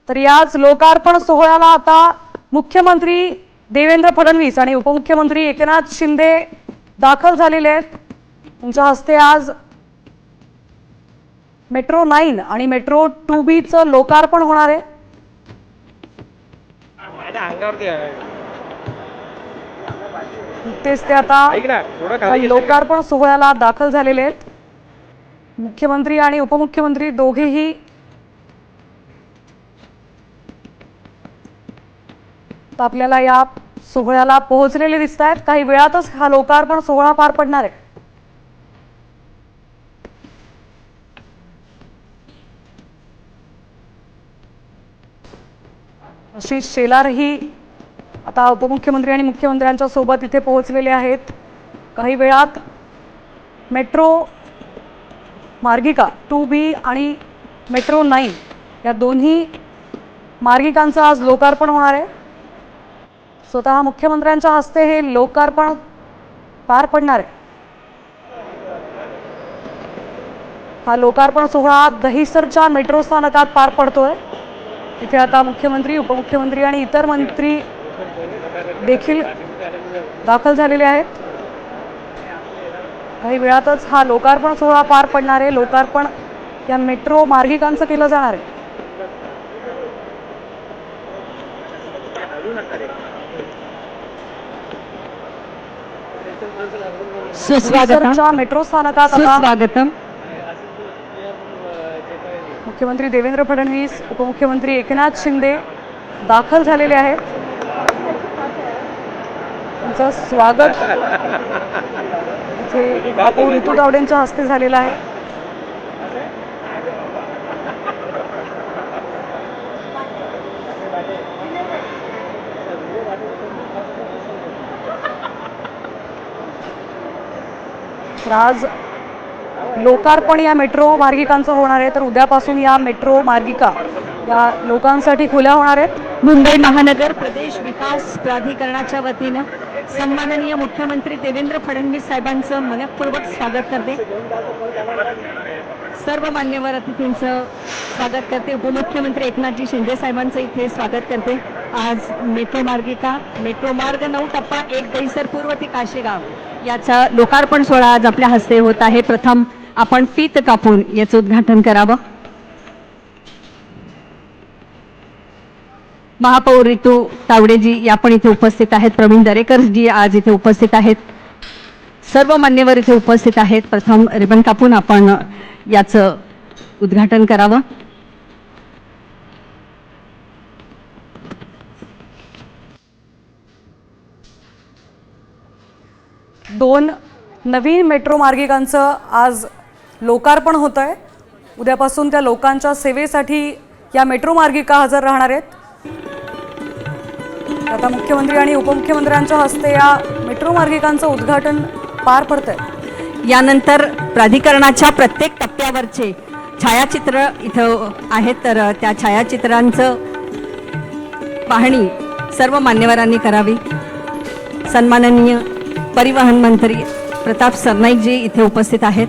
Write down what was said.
तर याच लोकार्पण सोहळ्याला आता मुख्यमंत्री देवेंद्र फडणवीस आणि उपमुख्यमंत्री एकनाथ शिंदे दाखल झालेले आहेत। त्यांच्या हस्ते आज मेट्रो 9 आणि मेट्रो 2B चं लोकार्पण होणार आहे। तेच ते आता लोकार्पण सोहळ्याला दाखल झालेले आहेत। मुख्यमंत्री आणि उपमुख्यमंत्री दोघेही आपल्याला या सोहळ्याला पोहोचलेले दिसत आहेत। काही वेळातच हा लोकार्पण सोहळा पार पडणार आहे। आशिष शेलार ही आता उपमुख्यमंत्री आणि मुख्यमंत्र्यांच्या सोबत इथे पोहोचलेले आहेत। काही वेळात मेट्रो मार्गिका 2B आणि मेट्रो 9 या दोन्ही मार्गिकांचं आज लोकार्पण होणार आहे। स्वतः मुख्यमंत्र्यांच्या हस्ते हे लोकार्पण पार पडणार आहे। हा लोकार्पण सोहळा दहिसरच्या मेट्रो स्थानकात पार पडतोय। इथे आता मुख्यमंत्री, उपमुख्यमंत्री आणि इतर मंत्री देखील दाखल झालेले आहेत। काही वेळातच हा लोकार्पण सोहळा पार पडणार आहे। लोकार्पण या मेट्रो मार्गिकांचं केलं जाणार आहे। सुस्वागतम मेट्रो स्थानकात सुस्वागतम मुख्यमंत्री देवेंद्र फडणवीस, उपमुख्यमंत्री एकनाथ शिंदे दाखल झालेले आहेत। त्यांचं स्वागत इथे महापौर ऋतू तावडेंच्या हस्ते झालेलं आहे। आज लोकार्पण या मेट्रो मार्गिकांचं होणार आहे, तर उद्यापासून या मेट्रो मार्गिका या लोकांसाठी खुल्या होणार आहेत। मुंबई महानगर प्रदेश विकास प्राधिकरणाच्या वतीनं सन्माननीय मुख्यमंत्री देवेंद्र फडणवीस साहेबांचं मनपूर्वक स्वागत करते। सर्व मान्यवर अतिथींचं स्वागत करते। उपमुख्यमंत्री एकनाथजी शिंदे साहेबांचं इथे स्वागत करते। आज मेट्रो मार्गिका मेट्रो मार्ग 9 टप्पा 1 दहिसर पूर्व ते काशेगाव याचा लोकार्पण सोहळा आज आपल्या हस्ते होत आहे। प्रथम आपण फीत कापून याचं उद्घाटन करावं। महापौर ऋतू तावडेजी या पण इथे उपस्थित आहेत। प्रवीण दरेकर जी आज इथे उपस्थित आहेत। सर्व मान्यवर इथे उपस्थित आहेत। प्रथम रिबन कापून आपण याचं उद्घाटन करावं। दोन नवीन मेट्रो मार्गिकांचं आज लोकार्पण होत आहे। उद्यापासून त्या लोकांच्या सेवेसाठी या मेट्रो मार्गिका हजर राहणार आहेत। आता मुख्यमंत्री आणि उपमुख्यमंत्र्यांच्या हस्ते या मेट्रो मार्गिकांचं उद्घाटन पार पडतंय। यानंतर प्राधिकरणाच्या प्रत्येक टप्प्यावरचे छायाचित्र इथं आहेत, तर त्या छायाचित्रांचं पाहणी सर्व मान्यवरांनी करावी। सन्माननीय परिवहन मंत्री प्रताप सरनाईकजी इथे उपस्थित आहेत।